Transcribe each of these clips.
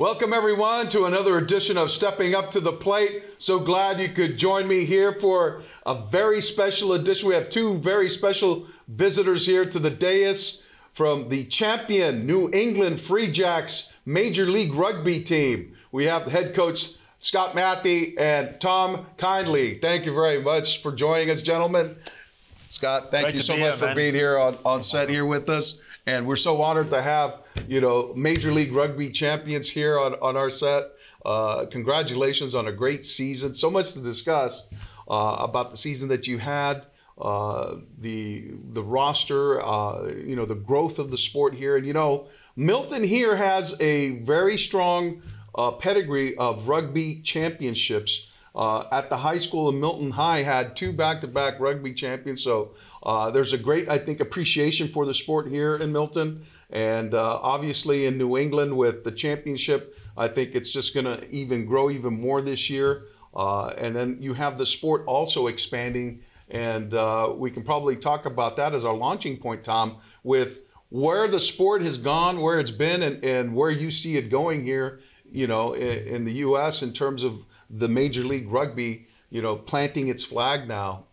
Welcome everyone to another edition of Stepping Up to the Plate. So glad you could join me here for a very special edition. We have two very special visitors here to the dais from the champion New England Free Jacks Major League Rugby team. We have the head coach Scott Mathie and Tom Kindley. Thank you very much for joining us, gentlemen. Scott, thank you so much for being here on set here with us. And we're so honored to have, Major League Rugby champions here on our set. Congratulations on a great season. So much to discuss about the season that you had, the roster, the growth of the sport here. And, Milton here has a very strong pedigree of rugby championships. At the high school of Milton High had two back-to-back rugby champions. So there's a great, I think, appreciation for the sport here in Milton. And obviously in New England with the championship, I think it's just going to even grow even more this year. And then you have the sport also expanding. And we can probably talk about that as our launching point, Tom, with where the sport has gone, where it's been, and where you see it going here, in the U.S. in terms of the Major League Rugby, planting its flag now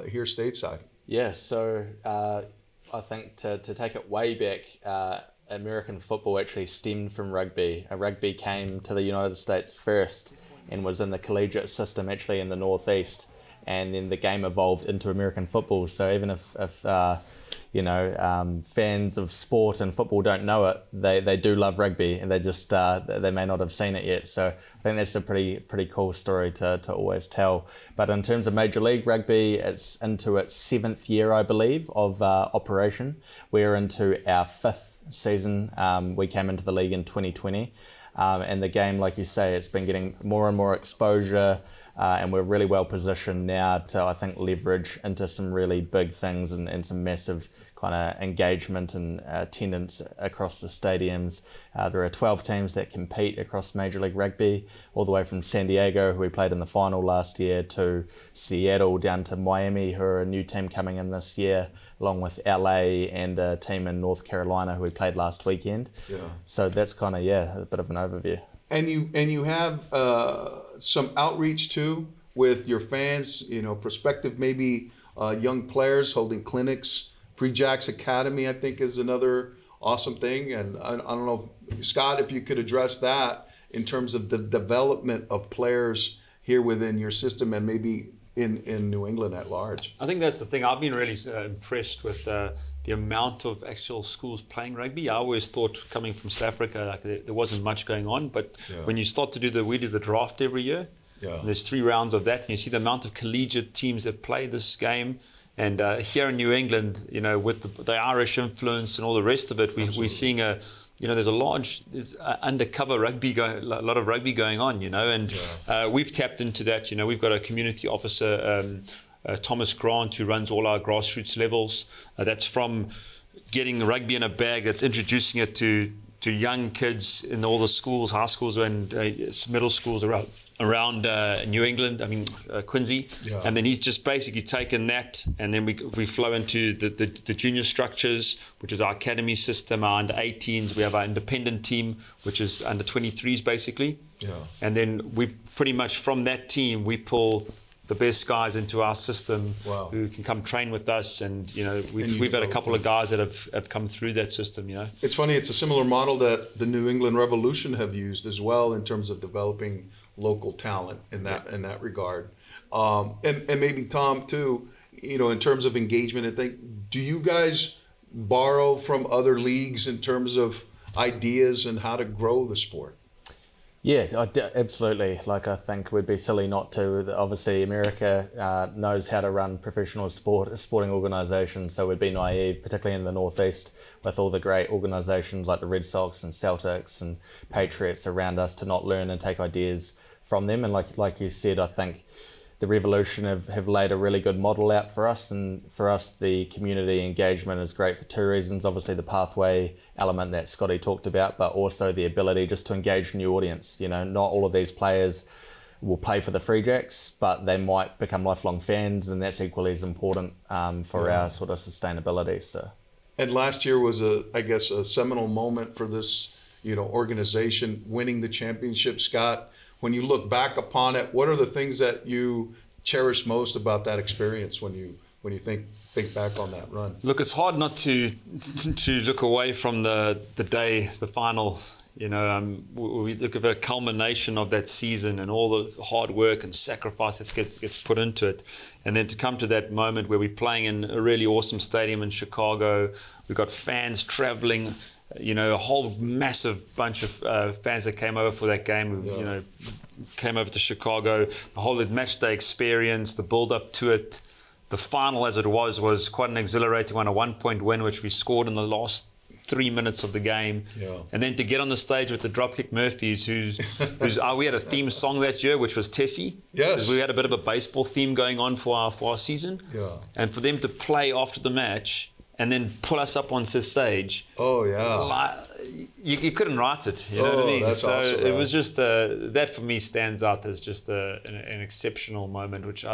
here stateside. Yeah, so I think to take it way back, American football actually stemmed from rugby. Rugby came to the United States first and was in the collegiate system actually in the Northeast, and then the game evolved into American football. So even if fans of sport and football don't know it, they do love rugby, and they just they may not have seen it yet. So I think that's a pretty cool story to always tell. But in terms of Major League Rugby, it's into its 7th year, I believe, of operation. We're into our 5th season. We came into the league in 2020, and the game, like you say, it's been getting more and more exposure. And we're really well positioned now to, I think, leverage into some really big things and some massive kind of engagement and attendance across the stadiums. There are 12 teams that compete across Major League Rugby, all the way from San Diego, who we played in the final last year, to Seattle, down to Miami, who are a new team coming in this year, along with LA and a team in North Carolina who we played last weekend. Yeah. So that's kind of, a bit of an overview. And you have some outreach too with your fans, prospective maybe young players holding clinics. Free Jacks Academy, I think, is another awesome thing. And I don't know, Scott, if you could address that in terms of the development of players here within your system and maybe in New England at large. I think that's the thing. I've been really impressed with the amount of actual schools playing rugby. I always thought, coming from South Africa, there wasn't much going on. But when you start to we do the draft every year. Yeah. There's 3 rounds of that, and you see the amount of collegiate teams that play this game. And here in New England, with the Irish influence and all the rest of it, we're seeing there's a large undercover rugby, a lot of rugby going on, and we've tapped into that. We've got a community officer, Thomas Grant, who runs all our grassroots levels. That's from getting rugby in a bag, that's introducing it to young kids in all the schools, high schools and middle schools around New England, Quincy. Yeah. And then he's just basically taken that, and then we flow into the junior structures, which is our academy system, our under 18s. We have our independent team, which is under 23s basically. Yeah. And then we pretty much from that team, we pull the best guys into our system. Wow. Who can come train with us, and we've had a couple of guys that have come through that system. It's funny, it's a similar model that the New England Revolution have used as well in terms of developing local talent in that regard. And maybe Tom too, in terms of engagement, I think, do you guys borrow from other leagues in terms of ideas and how to grow the sport? Yeah, absolutely. I think we'd be silly not to. Obviously, America knows how to run professional sporting organisations, so we'd be naive, particularly in the Northeast, with all the great organisations like the Red Sox and Celtics and Patriots around us, to not learn and take ideas from them. And like you said, I think the Revolution have laid a really good model out for us, and for us the community engagement is great for 2 reasons. Obviously the pathway element that Scotty talked about, but also the ability just to engage a new audience. Not all of these players will play for the Free Jacks, but they might become lifelong fans, and that's equally as important for our sort of sustainability. So. And last year was I guess a seminal moment for this organization, winning the championship. Scott, when you look back upon it, what are the things that you cherish most about that experience when you think back on that run? Look, it's hard not to look away from the day, the final. We look at the culmination of that season and all the hard work and sacrifice that gets put into it. And then to come to that moment where we're playing in a really awesome stadium in Chicago. We've got fans traveling, a whole massive bunch of fans that came over for that game, came over to Chicago. The whole match day experience, the build up to it. The final, as it was quite an exhilarating one, a 1-point win, which we scored in the last 3 minutes of the game. Yeah. And then to get on the stage with the Dropkick Murphys, who's we had a theme song that year, which was Tessie. Yes. We had a bit of a baseball theme going on for our season. Yeah. And for them to play after the match and then pull us up onto the stage. Oh, yeah. You couldn't write it, you know what I mean? That's so awesome, it was just that for me stands out as just an exceptional moment, which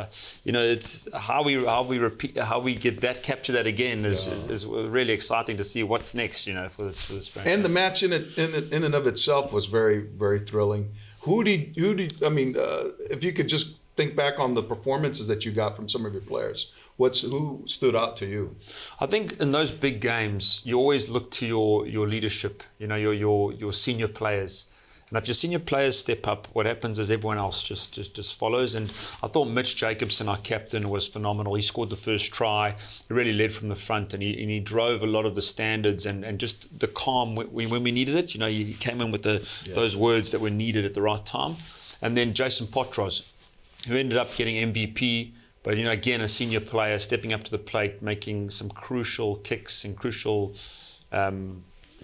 it's how we capture that again is really exciting to see what's next, for this franchise. And the match in and of itself was very, very thrilling. If you could just think back on the performances that you got from some of your players, who stood out to you? I think in those big games, you always look to your leadership, your senior players. And if your senior players step up, what happens is everyone else just follows. And I thought Mitch Jacobson, our captain, was phenomenal. He scored the first try. He really led from the front, and he drove a lot of the standards and just the calm when we needed it. He came in with those words that were needed at the right time. And then Jason Potros, who ended up getting MVP. But, again, a senior player stepping up to the plate, making some crucial kicks and crucial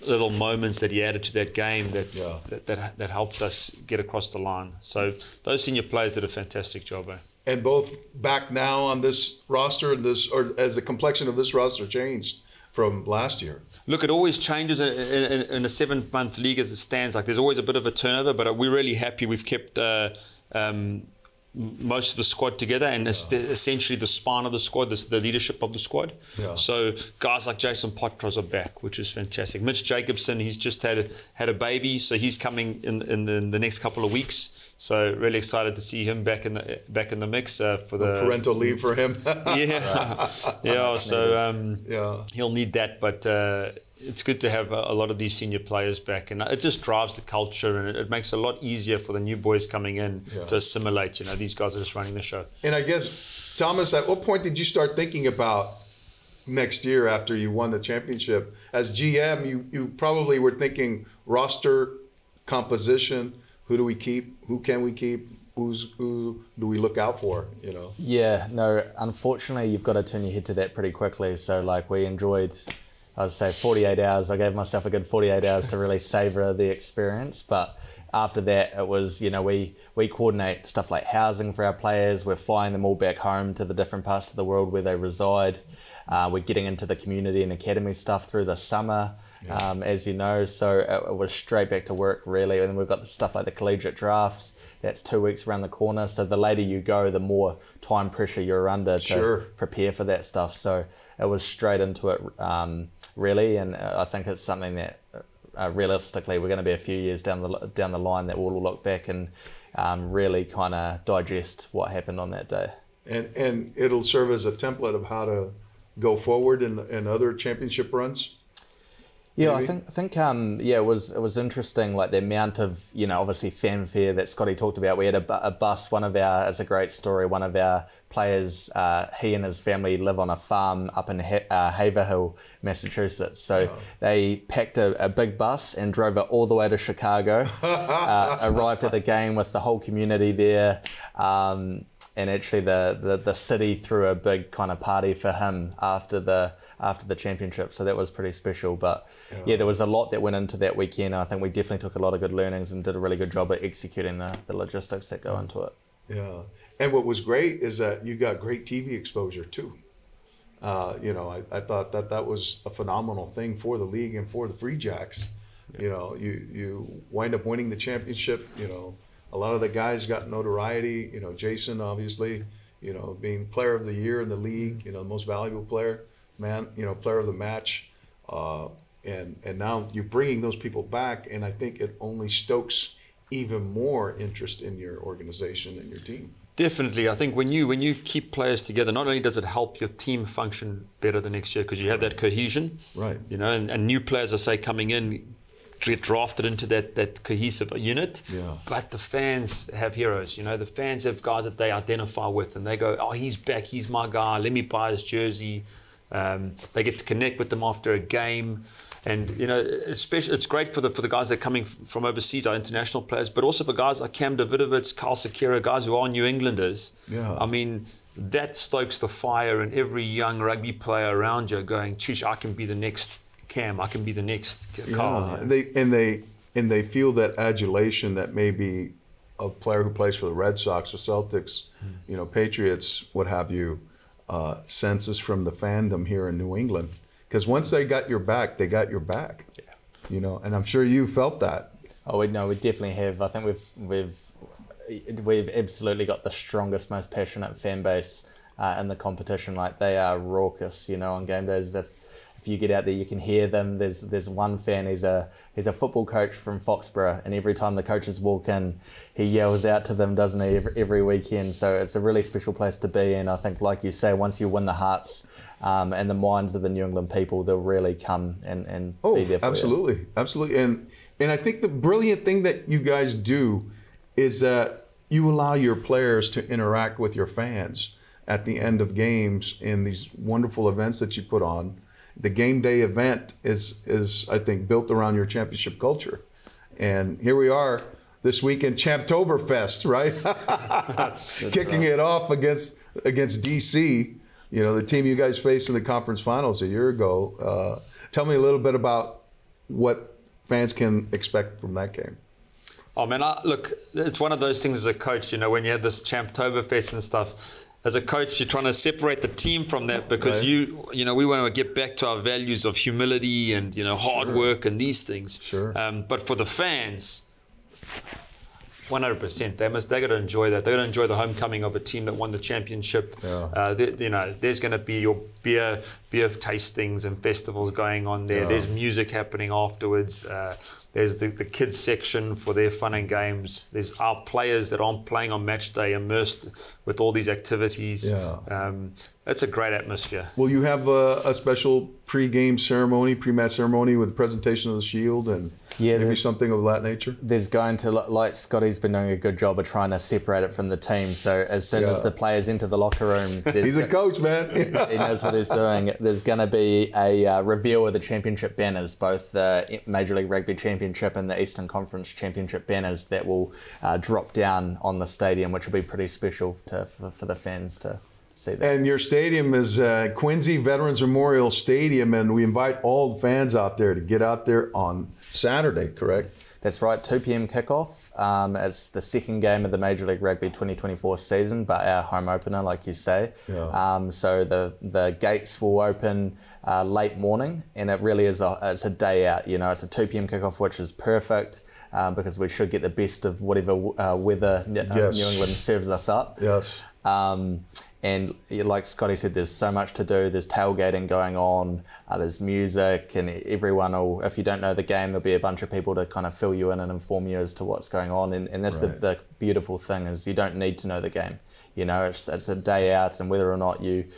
little moments that he added to that game that helped us get across the line. So those senior players did a fantastic job. And both back now on this roster, or as the complexion of this roster changed from last year? Look, it always changes in a 7-month league as it stands. Like, there's always a bit of a turnover, but we're really happy we've kept most of the squad together, and essentially the spine of the squad, the leadership of the squad. Yeah. So guys like Jason Potros are back, which is fantastic. Mitch Jacobson, he's just had a baby, so he's coming in the next couple of weeks. So really excited to see him back in the mix for the parental leave for him. yeah. So he'll need that, but it's good to have a lot of these senior players back, and it just drives the culture, and it makes it a lot easier for the new boys coming in to assimilate. These guys are just running the show. And I guess, Thomas, at what point did you start thinking about next year after you won the championship? As GM, you probably were thinking roster composition. Who do we keep? Who can we keep? Who do we look out for? Yeah, no. Unfortunately, you've got to turn your head to that pretty quickly. So, we enjoyed, I'd say 48 hours. I gave myself a good 48 hours to really savor the experience. But after that, it was, we coordinate stuff like housing for our players. We're flying them all back home to the different parts of the world where they reside. We're getting into the community and academy stuff through the summer, as you know. So it was straight back to work, really. And we've got the stuff like the collegiate drafts. That's 2 weeks around the corner. So the later you go, the more time pressure you're under to prepare for that stuff. So it was straight into it, really. And I think it's something that realistically we're going to be a few years down the line that we'll look back and really kind of digest what happened on that day. And it'll serve as a template of how to go forward in other championship runs. Yeah, maybe? I think it was interesting, like the amount of, obviously fanfare that Scotty talked about. We had a bus, it's a great story, one of our players, he and his family live on a farm up in Haverhill, Massachusetts. So they packed a big bus and drove it all the way to Chicago, arrived at the game with the whole community there, and actually the city threw a big kind of party for him after the championship. So that was pretty special. But there was a lot that went into that weekend. I think we definitely took a lot of good learnings and did a really good job at executing the logistics that go into it. Yeah. And what was great is that you got great TV exposure too. I thought that was a phenomenal thing for the league and for the Free Jacks. You wind up winning the championship. A lot of the guys got notoriety. Jason, obviously, being player of the year in the league, the most valuable player, player of the match. and now you're bringing those people back, and I think it only stokes even more interest in your organization and your team. Definitely. I think when you keep players together, not only does it help your team function better the next year because you have that cohesion, right? You know, and new players, I say, coming in get drafted into that cohesive unit. Yeah. But the fans have heroes. You know, the fans have guys that they identify with, and they go, "Oh, he's back. He's my guy. Let me buy his jersey." They get to connect with them after a game. And, you know, especially it's great for the guys that are coming from overseas, our international players, but also for guys like Cam Davidovitz, Carl Sakira, guys who are New Englanders. Yeah. I mean, that stokes the fire in every young rugby player around you going, "Chush, I can be the next Cam. I can be the next Carl." Yeah. And they feel that adulation that maybe a player who plays for the Red Sox or Celtics, you know, Patriots, what have you, senses from the fandom here in New England. Because once they got your back, they got your back. Yeah. You know, and I'm sure you felt that. Oh, we definitely have. I think we've absolutely got the strongest, most passionate fan base in the competition. Like, they are raucous, you know, on game days. If you get out there, you can hear them. There's one fan. He's a football coach from Foxborough, and every time the coaches walk in, he yells out to them, doesn't he? Every weekend. So it's a really special place to be. And I think, like you say, once you win the hearts and the minds of the New England people, they'll really come and be there for absolutely. you. Absolutely. And I think the brilliant thing that you guys do is that you allow your players to interact with your fans at the end of games in these wonderful events that you put on. The game day event is I think, built around your championship culture. And here we are this weekend, Champtoberfest, right? Kicking it off against DC. You know, the team you guys faced in the conference finals a year ago. Tell me a little bit about what fans can expect from that game. Oh, man, look, it's one of those things as a coach, you know, when you have this Champtoberfest and stuff, as a coach, you're trying to separate the team from that because, right, you know, we want to get back to our values of humility and, you know, hard work and these things. Sure. But for the fans, 100%. They got to enjoy that. They got to enjoy the homecoming of a team that won the championship. Yeah. You know, there's going to be your beer tastings and festivals going on there. Yeah. There's music happening afterwards. There's the kids section for their fun and games. There's our players that aren't playing on match day immersed with all these activities. Yeah. It's a great atmosphere. Will you have a special pre-game ceremony, pre-match ceremony with the presentation of the shield and maybe something of that nature? There's going to, like Scotty's been doing a good job of trying to separate it from the team. So as soon as the players enter the locker room, he's a coach, man. He knows what he's doing. There's going to be a reveal of the championship banners, both the Major League Rugby Championship and the Eastern Conference Championship banners that will drop down on the stadium, which will be pretty special for the fans to see that. And your stadium is Quincy Veterans Memorial Stadium, and we invite all the fans out there to get out there on Saturday, correct? That's right, 2 p.m. kickoff. It's the second game of the Major League Rugby 2024 season, but our home opener, like you say. Yeah. So the gates will open late morning, and it really is it's a day out. You know, it's a 2 p.m. kickoff, which is perfect because we should get the best of whatever weather New England serves us up. Yes. And like Scotty said, there's so much to do. There's tailgating going on, there's music, and everyone will, if you don't know the game, there'll be a bunch of people to kind of fill you in and inform you as to what's going on. And that's right. the beautiful thing is you don't need to know the game. You know, it's a day out, and whether or not you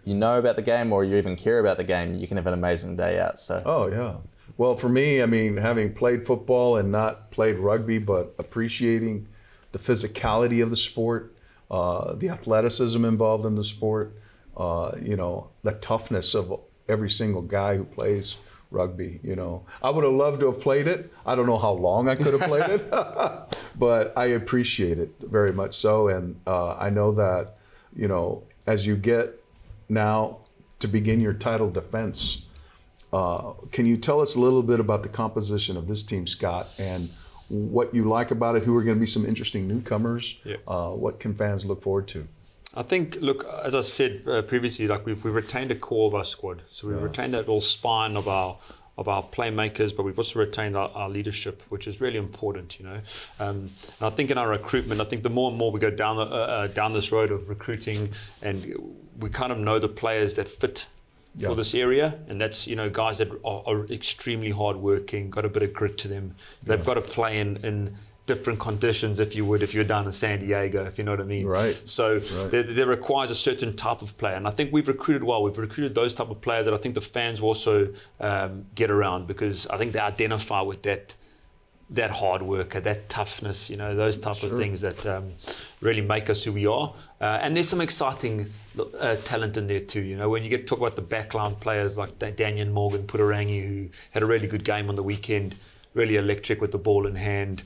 know about the game or you even care about the game, you can have an amazing day out. So. Oh, yeah. Well, for me, I mean, having played football and not played rugby, but appreciating the physicality of the sport, the athleticism involved in the sport, you know, the toughness of every single guy who plays rugby, you know. I would have loved to have played it. I don't know how long I could have played it, but I appreciate it very much so. And I know that, you know, as you get now to begin your title defense, can you tell us a little bit about the composition of this team, Scott, and what you like about it, who are going to be some interesting newcomers? Yeah. What can fans look forward to? I think, look, as I said previously, like we've retained a core of our squad. So we've retained that little spine of our playmakers, but we've also retained our leadership, which is really important, you know. And I think in our recruitment, I think the more and more we go down this road of recruiting, and we kind of know the players that fit for this area, and that's, you know, guys that are extremely hardworking, got a bit of grit to them. They've got to play in different conditions, if you're down in San Diego, if you know what I mean. Right. So there requires a certain type of player, and I think we've recruited well. We've recruited those type of players that I think the fans will also get around, because I think they identify with that hard work, that toughness, you know, those type of things that really make us who we are. And there's some exciting talent in there too. You know, when you get to talk about the backline players like Daniel Morgan Puttarangi, who had a really good game on the weekend, really electric with the ball in hand.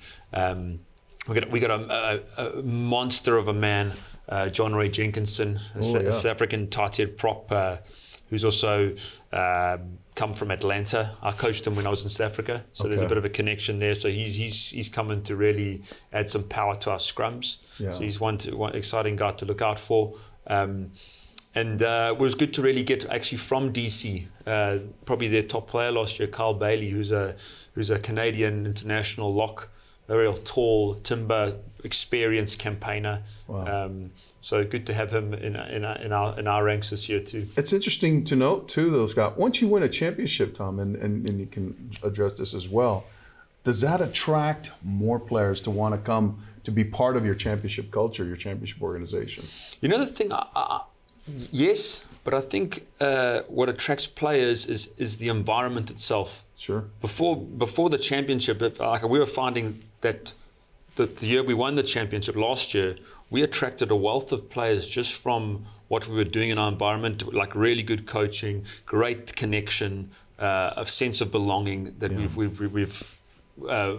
We got a monster of a man, John Ray Jenkinson, a South African tight head prop, who's also come from Atlanta. I coached him when I was in South Africa, so there's a bit of a connection there. So he's coming to really add some power to our scrums. Yeah. So he's one exciting guy to look out for. And it was good to really get actually from DC, probably their top player last year, Carl Bailey, who's a Canadian international lock, a real tall, timber, experienced campaigner. Wow. So good to have him in our ranks this year too. It's interesting to note too, though, Scott. Once you win a championship, Tom, and you can address this as well, does that attract more players to want to come to be part of your championship culture, your championship organization? You know, the thing, yes, but I think what attracts players is the environment itself. Sure. Before the championship, like we were finding that the year we won the championship last year, we attracted a wealth of players just from what we were doing in our environment, like really good coaching, great connection, a sense of belonging that we've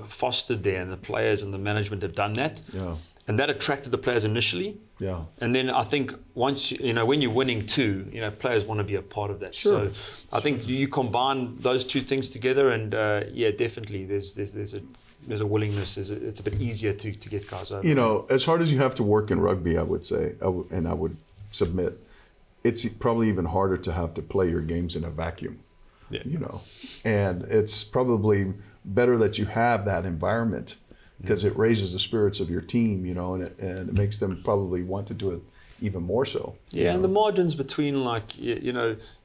fostered there, and the players and the management have done that. Yeah. And that attracted the players initially. Yeah. And then I think once, when you're winning too, players want to be a part of that. Sure. So I think you combine those two things together, and definitely there's a willingness. It's a bit easier to get guys over. As hard as you have to work in rugby, I would say, and I would submit, it's probably even harder to have to play your games in a vacuum. Yeah. And it's probably better that you have that environment, because it raises the spirits of your team, and it makes them probably want to do it even more so. Yeah, and the margins between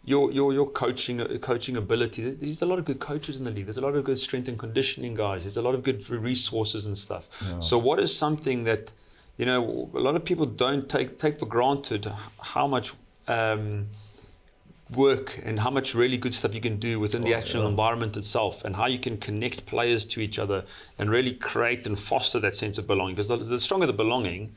your coaching ability. There's a lot of good coaches in the league. There's a lot of good strength and conditioning guys. There's a lot of good resources and stuff. Yeah. So what is something that a lot of people don't take for granted, how much work and how much really good stuff you can do within the actual environment itself, and how you can connect players to each other and really create and foster that sense of belonging. Because the stronger the belonging,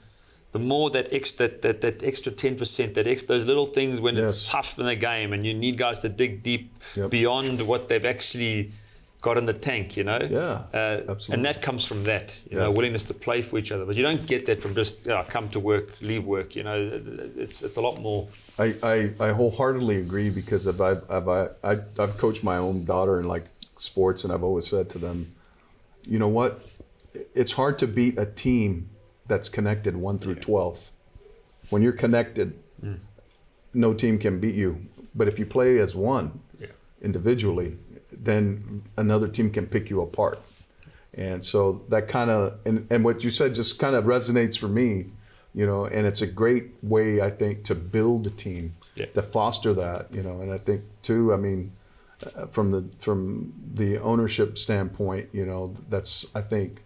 the more that extra 10%, those little things when it's tough in the game and you need guys to dig deep beyond what they've actually got in the tank, absolutely. And that comes from that, willingness to play for each other. But you don't get that from just come to work, leave work. It's a lot more. I wholeheartedly agree, because I've coached my own daughter in sports, and I've always said to them, you know what, it's hard to beat a team that's connected 1 through 12. When you're connected, no team can beat you. But if you play as one individually, then another team can pick you apart. And so that kind of, and what you said just kind of resonates for me, and it's a great way, I think, to build a team, to foster that, and I think too, from the ownership standpoint, that's, I think,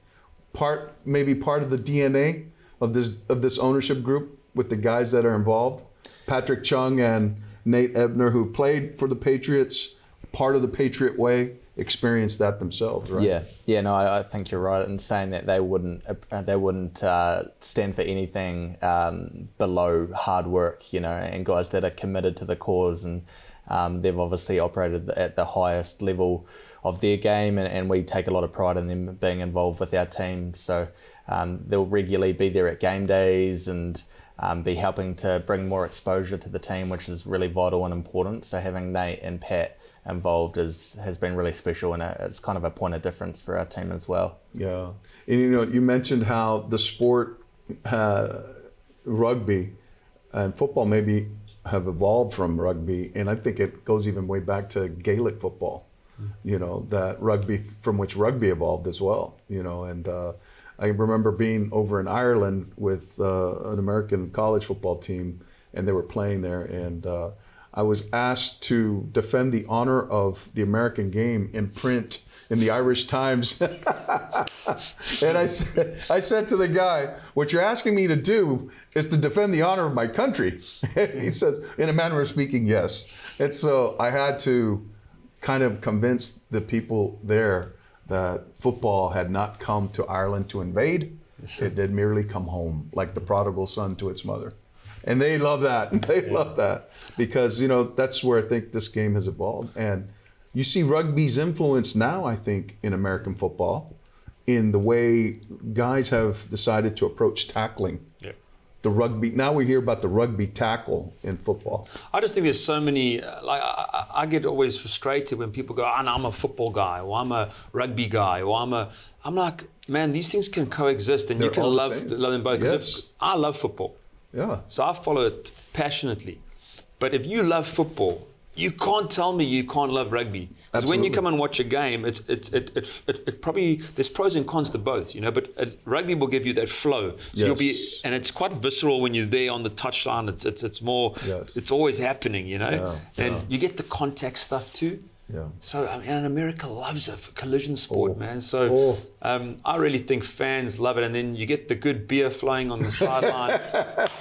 maybe part of the DNA of this ownership group with the guys that are involved. Patrick Chung and Nate Ebner, who played for the Patriots, part of the Patriot way, experienced that themselves, right? No, I think you're right in saying that they wouldn't stand for anything below hard work, and guys that are committed to the cause, and they've obviously operated at the highest level of their game, and we take a lot of pride in them being involved with our team. So they'll regularly be there at game days and be helping to bring more exposure to the team, which is really vital and important. So having Nate and Pat involved has been really special, and it's kind of a point of difference for our team as well. Yeah, and you mentioned how the sport, rugby and football maybe have evolved from rugby, and I think it goes even way back to Gaelic football. That rugby, from which rugby evolved as well. And I remember being over in Ireland with an American college football team, and they were playing there, and I was asked to defend the honor of the American game in print in the Irish Times. And I said to the guy, what you're asking me to do is to defend the honor of my country. He says, in a manner of speaking, yes. And so I had to kind of convince the people there that football had not come to Ireland to invade. It did merely come home, like the prodigal son to its mother. And they love that. They love that because, you know, that's where I think this game has evolved. And you see rugby's influence now, I think, in American football, in the way guys have decided to approach tackling. Yeah. The rugby. Now we hear about the rugby tackle in football. I just think there's so many. Like I get always frustrated when people go, "Oh, no, I'm a football guy," or "I'm a rugby guy," or I'm like, man, these things can coexist, and They're you can love them both. Yes. I love football. Yeah. So I follow it passionately. But if you love football, you can't tell me you can't love rugby. Because when you come and watch a game, it probably, there's pros and cons to both, you know, but rugby will give you that flow. So you'll be, and it's quite visceral when you're there on the touchline. It's more, it's always happening, you know, and you get the contact stuff too. Yeah. So, I mean, and America loves a collision sport, man. So I really think fans love it. And then you get the good beer flowing on the sideline.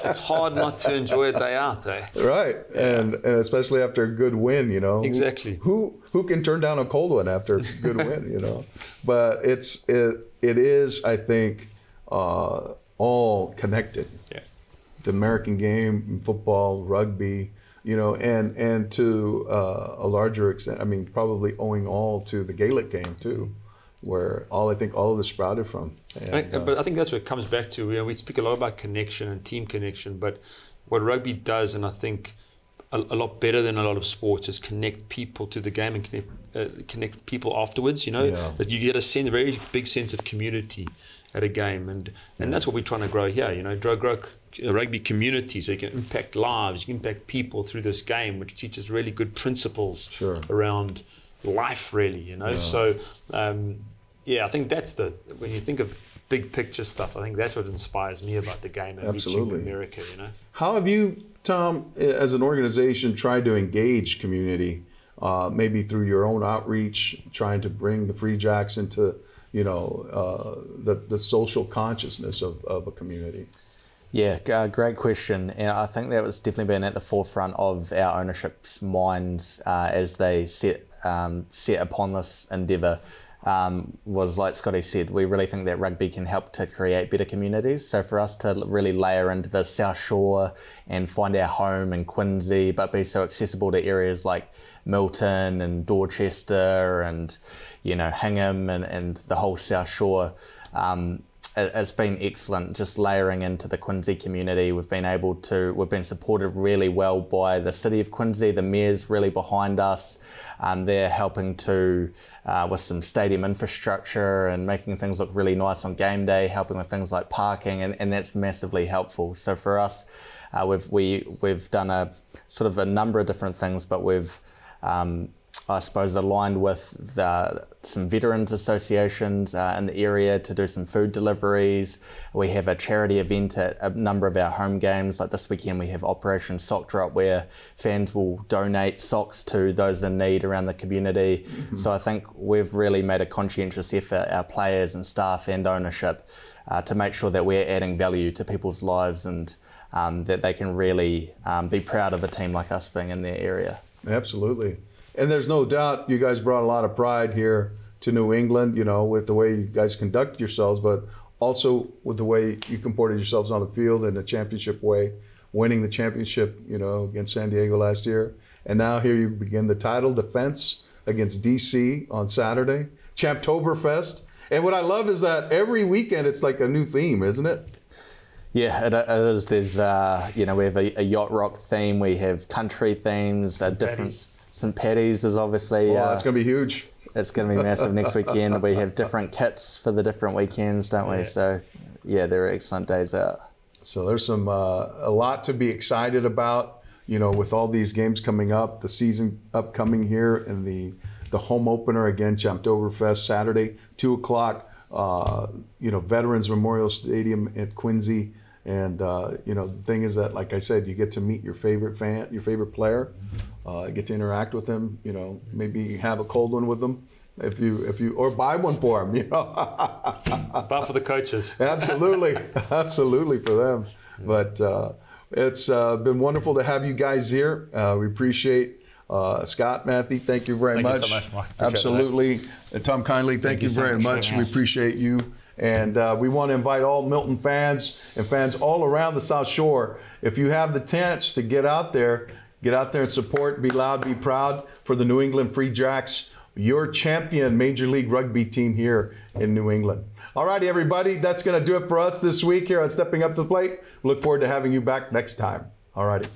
It's hard not to enjoy a day out, eh? Right. Yeah. And especially after a good win, you know. Exactly. Who can turn down a cold one after a good win, you know? But it is, I think, all connected. Yeah. The American game, football, rugby, you know, and to a larger extent, I mean, probably owing all to the Gaelic game too, where I think all of this sprouted from. And, but I think that's what it comes back to. You know, we speak a lot about connection and team connection, but what rugby does, and I think a lot better than a lot of sports, is connect people to the game and connect people afterwards. You know, that you get a very big sense of community at a game, and that's what we're trying to grow here. You know, grow a rugby community, so you can impact lives, you can impact people through this game, which teaches really good principles around life, really, you know. So I think that's when you think of big picture stuff, I think that's what inspires me about the game and reaching America, you know. How have you, Tom, as an organization, tried to engage community, maybe through your own outreach, trying to bring the Free Jacks into, you know, the social consciousness of a community? Yeah, great question. And I think that was definitely been at the forefront of our ownership's minds as they set upon this endeavour. Was like Scotty said, we really think that rugby can help to create better communities. So for us to really layer into the South Shore and find our home in Quincy, but be so accessible to areas like Milton and Dorchester and, you know, Hingham and the whole South Shore, it's been excellent just layering into the Quincy community. We've been supported really well by the City of Quincy. The Mayor's really behind us. They're helping to with some stadium infrastructure and making things look really nice on game day, helping with things like parking, and that's massively helpful. So for us, we've done a sort of a number of different things, but we've I suppose aligned with some veterans associations in the area to do some food deliveries. We have a charity event at a number of our home games. Like this weekend we have Operation Sock Drop, where fans will donate socks to those in need around the community. Mm-hmm. So I think we've really made a conscientious effort, our players and staff and ownership, to make sure that we're adding value to people's lives and that they can really be proud of a team like us being in their area. Absolutely. And there's no doubt you guys brought a lot of pride here to New England, you know, with the way you guys conduct yourselves, but also with the way you comported yourselves on the field in a championship way, winning the championship, you know, against San Diego last year. And now here you begin the title defense against DC on Saturday, Champtoberfest. And what I love is that every weekend it's like a new theme, isn't it? Yeah, it is. There's, you know, we have a yacht rock theme, we have country themes, different... St. Paddy's is obviously... that's going to be huge. It's going to be massive next weekend. We have different kits for the different weekends, don't we? So, yeah, there are excellent days out. So there's some a lot to be excited about, you know, with all these games coming up, the season upcoming here, and the home opener again, Champtoberfest, Saturday, 2 o'clock, you know, Veterans Memorial Stadium at Quincy. And you know, the thing is that, like I said, you get to meet your favorite fan, your favorite player, get to interact with him. You know, maybe have a cold one with them, if you or buy one for him. You know, Buy for the coaches. absolutely, absolutely for them. But it's been wonderful to have you guys here. We appreciate. Scott, Mathie, thank you very much. Thank you so much, Mark. Appreciate absolutely. Tom Kindley, thank you so very much. We appreciate you. And we want to invite all Milton fans and fans all around the South Shore. If you have the chance to get out there and support, be loud, be proud for the New England Free Jacks, your champion Major League Rugby team here in New England. All righty, everybody, that's going to do it for us this week here on Stepping Up to the Plate. We look forward to having you back next time. All righty.